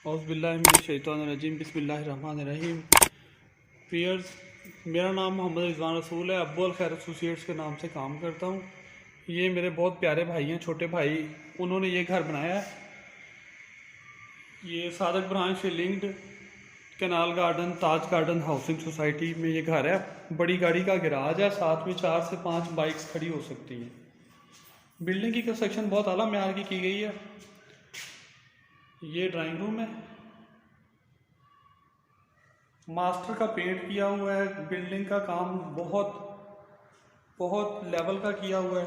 औज़ुबिल्लाहिमिनश्शैतानिर्रजीम बिस्मिल्लाहिर्रहमानिर्रहीम। पियर्स, मेरा नाम मोहम्मद रिज़वान रसूल है। अब्बुल खैर एसोसिएट्स के नाम से काम करता हूँ। ये मेरे बहुत प्यारे भाई हैं, छोटे भाई। उन्होंने ये घर बनाया है। ये सादक ब्रांच से लिंक्ड कैनाल गार्डन, ताज गार्डन हाउसिंग सोसाइटी में ये घर है। बड़ी गाड़ी का गैराज है, साथ में 4 से 5 बाइक्स खड़ी हो सकती हैं। बिल्डिंग की कंस्ट्रक्शन बहुत आला मेयार की गई है। ये ड्राइंग रूम है, मास्टर का पेंट किया हुआ है। बिल्डिंग का काम बहुत बहुत लेवल का किया हुआ है।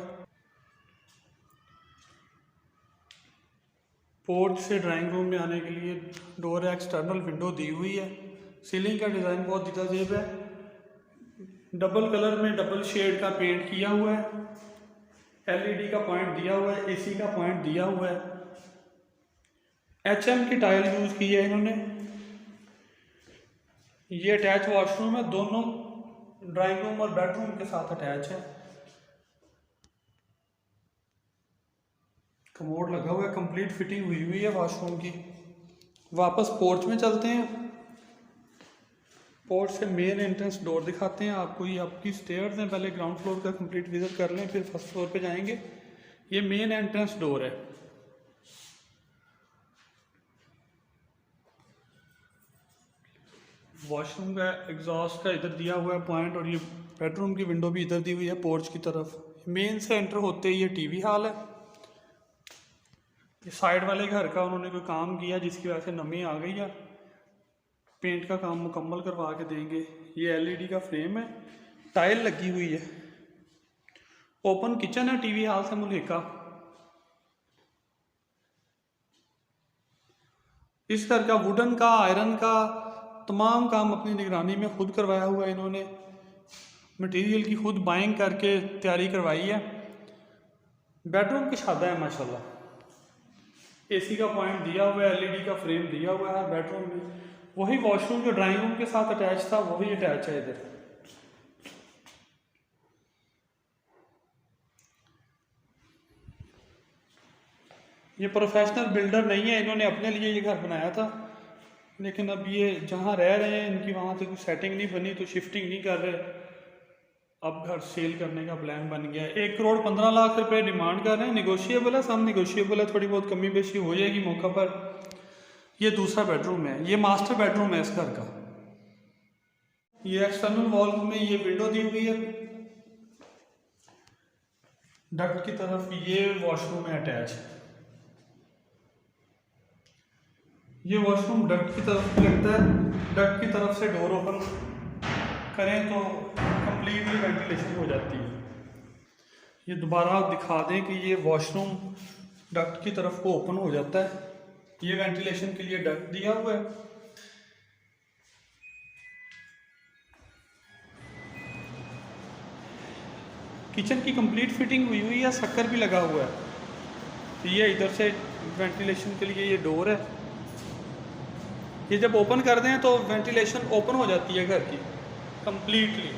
पोर्च से ड्राइंग रूम में आने के लिए डोर है, एक्सटर्नल विंडो दी हुई है। सीलिंग का डिज़ाइन बहुत दिता जेब है। डबल कलर में डबल शेड का पेंट किया हुआ है। एलईडी का पॉइंट दिया हुआ है, एसी का पॉइंट दिया हुआ है। एचएम की टाइल यूज़ की है इन्होंने। ये अटैच वॉशरूम है, दोनों ड्राइंग रूम और बेडरूम के साथ अटैच है। कमोड लगा हुआ है, कंप्लीट फिटिंग हुई है वॉशरूम की। वापस पोर्च में चलते हैं। पोर्च से मेन एंट्रेंस डोर दिखाते हैं आपको। ये आपकी स्टेयर्स हैं, पहले ग्राउंड फ्लोर का कंप्लीट विजिट कर लें, फिर फर्स्ट फ्लोर पे जाएंगे। ये मेन एंट्रेंस डोर है। वॉशरूम का एग्जॉस्ट का इधर दिया हुआ है पॉइंट, और ये बेडरूम की विंडो भी इधर दी हुई है पोर्च की तरफ। मेन से एंटर होते ही ये टीवी हॉल है। ये साइड वाले घर का उन्होंने कोई काम किया जिसकी वजह से नमी आ गई है। पेंट का काम मुकम्मल करवा के देंगे। ये एलईडी का फ्रेम है, टाइल लगी हुई है। ओपन किचन है टीवी हॉल से मुल्हिका। इस घर का वुडन का, आयरन का तमाम काम अपनी निगरानी में खुद करवाया हुआ है इन्होंने। मटेरियल की खुद बाइंग करके तैयारी करवाई है। बेडरूम की छादा है माशाल्लाह। एसी का पॉइंट दिया हुआ है, एलईडी का फ्रेम दिया हुआ है बेडरूम में। वही वॉशरूम जो ड्राइंग रूम के साथ अटैच था वही अटैच है इधर। ये प्रोफेशनल बिल्डर नहीं है, इन्होंने अपने लिए ये घर बनाया था, लेकिन अब ये जहाँ रह रहे हैं इनकी वहाँ से कोई सेटिंग नहीं बनी तो शिफ्टिंग नहीं कर रहे। अब घर सेल करने का प्लान बन गया है। 1,15,00,000 रुपए डिमांड कर रहे हैं। निगोशिएबल है, सब निगोशिएबल है, थोड़ी बहुत कमी बेशी हो जाएगी मौका पर। ये दूसरा बेडरूम है, ये मास्टर बेडरूम है इस घर का। ये एक्सटर्नल वॉल में ये विंडो दी हुई है। डक्ट की तरफ ये वॉशरूम है अटैच। ये वॉशरूम डक्ट की तरफ लगता है। डक्ट की तरफ से डोर ओपन करें तो कंप्लीटली वेंटिलेशन हो जाती है। ये दोबारा दिखा दें कि ये वॉशरूम डक्ट की तरफ को ओपन हो जाता है। ये वेंटिलेशन के लिए डक्ट दिया हुआ है। किचन की कंप्लीट फिटिंग हुई है, शक्कर भी लगा हुआ है। ये इधर से वेंटिलेशन के लिए ये डोर है। ये जब ओपन कर दें तो वेंटिलेशन ओपन हो जाती है घर की कंप्लीटली।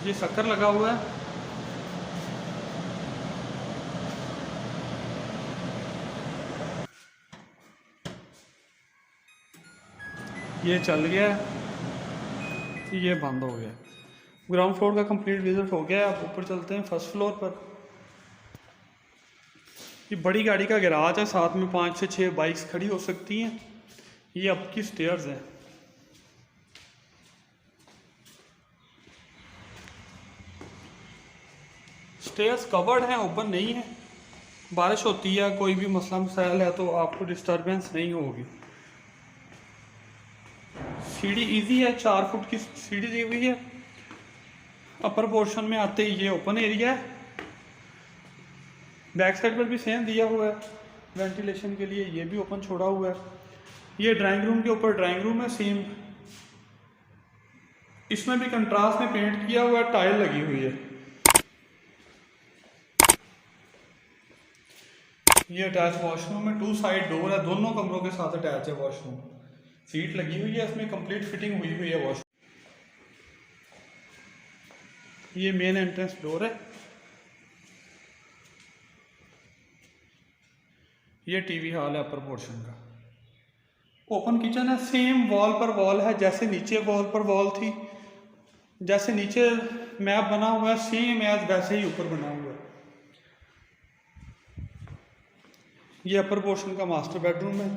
ये शक्कर लगा हुआ है। ये चल गया है, ये बंद हो गया। ग्राउंड फ्लोर का कंप्लीट विजिट हो गया है। अब ऊपर चलते हैं फर्स्ट फ्लोर पर। ये बड़ी गाड़ी का गैराज है, साथ में 5 से 6 बाइक्स खड़ी हो सकती हैं। ये अब की स्टेयर्स हैं। स्टेयर्स कवर्ड हैं, ओपन नहीं है। बारिश होती है, कोई भी मसला मसाइल है तो आपको डिस्टरबेंस नहीं होगी। सीढ़ी इजी है, 4 फुट की सीढ़ी दी हुई है। अपर पोर्शन में आते ही ये ओपन एरिया है। बैक साइड पर भी सेम दिया हुआ है वेंटिलेशन के लिए, ये भी ओपन छोड़ा हुआ है। ये ड्राइंग रूम के ऊपर ड्राइंग रूम है सेम। इसमें भी कंट्रास्ट में पेंट किया हुआ है, टाइल लगी हुई है। ये अटैच वॉशरूम है, 2 साइड डोर है, दोनों कमरों के साथ अटैच है वॉशरूम। सीट लगी हुई है, इसमें कंप्लीट फिटिंग हुई है वॉशरूम। ये मेन एंट्रेंस डोर है। ये टीवी हॉल है अपर पोर्शन का। ओपन किचन है, सेम वॉल पर वॉल है, जैसे नीचे वॉल पर वॉल थी, जैसे नीचे मैप बना हुआ है सेम एज वैसे ही ऊपर बना हुआ है। ये अपर पोर्शन का मास्टर बेडरूम है।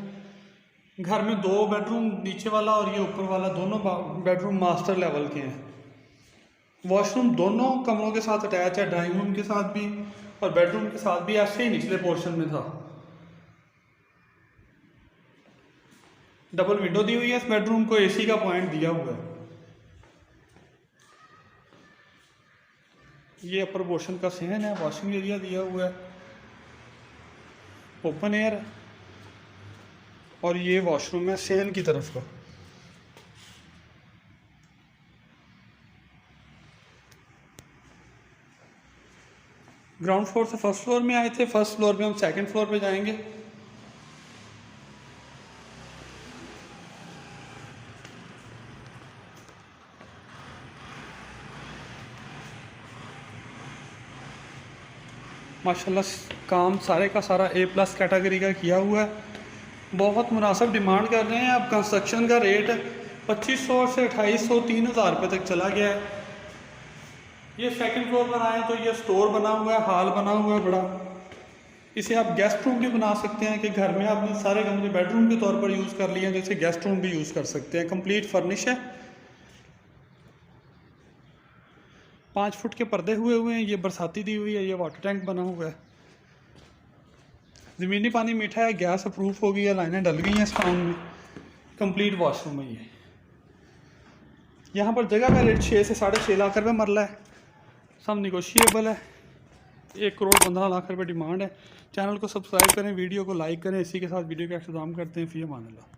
घर में 2 बेडरूम, नीचे वाला और ये ऊपर वाला, दोनों बेडरूम मास्टर लेवल के हैं। वॉशरूम दोनों कमरों के साथ अटैच है, ड्राइंग रूम के साथ भी और बेडरूम के साथ भी, ऐसे ही निचले पोर्शन में था। डबल विंडो दी हुई है इस बेडरूम को, एसी का पॉइंट दिया हुआ है। ये अपर पोर्शन का सहन है, वॉशिंग एरिया दिया हुआ है, ओपन एयर है। और ये वॉशरूम है सहन की तरफ का। ग्राउंड फ्लोर से फर्स्ट फ्लोर में आए थे, फर्स्ट फ्लोर पे हम सेकंड फ्लोर पे जाएंगे। माशाल्लाह काम सारे का सारा A+ कैटेगरी का किया हुआ है, बहुत मुनासिब डिमांड कर रहे हैं। अब कंस्ट्रक्शन का रेट 2500 से 2800 3000 रुपये तक चला गया है। ये सेकंड फ्लोर पर आए तो ये स्टोर बना हुआ है, हॉल बना हुआ है बड़ा। इसे आप गेस्ट रूम भी बना सकते हैं कि घर में आपने सारे कमरे बेडरूम के तौर पर यूज़ कर लिए हैं, तो इसे गेस्ट रूम भी यूज़ कर सकते हैं। कंप्लीट फर्निश है, 5 फुट के पर्दे हुए हैं। ये बरसाती दी हुई है, ये वाटर टैंक बना हुआ है। ज़मीनी पानी मीठा है, गैस अप्रूव हो गई है, लाइनें डल गई हैं इस टाउन में। कंप्लीट वॉशरूम है ये। यहाँ पर जगह का रेट 6 से 6.5 लाख रुपये मरला है, सब निगोशिएबल है। 1 करोड़ 15 लाख रुपये डिमांड है। चैनल को सब्सक्राइब करें, वीडियो को लाइक करें। इसी के साथ वीडियो का अख्ताम करते हैं। फ़ी अमान अल्लाह।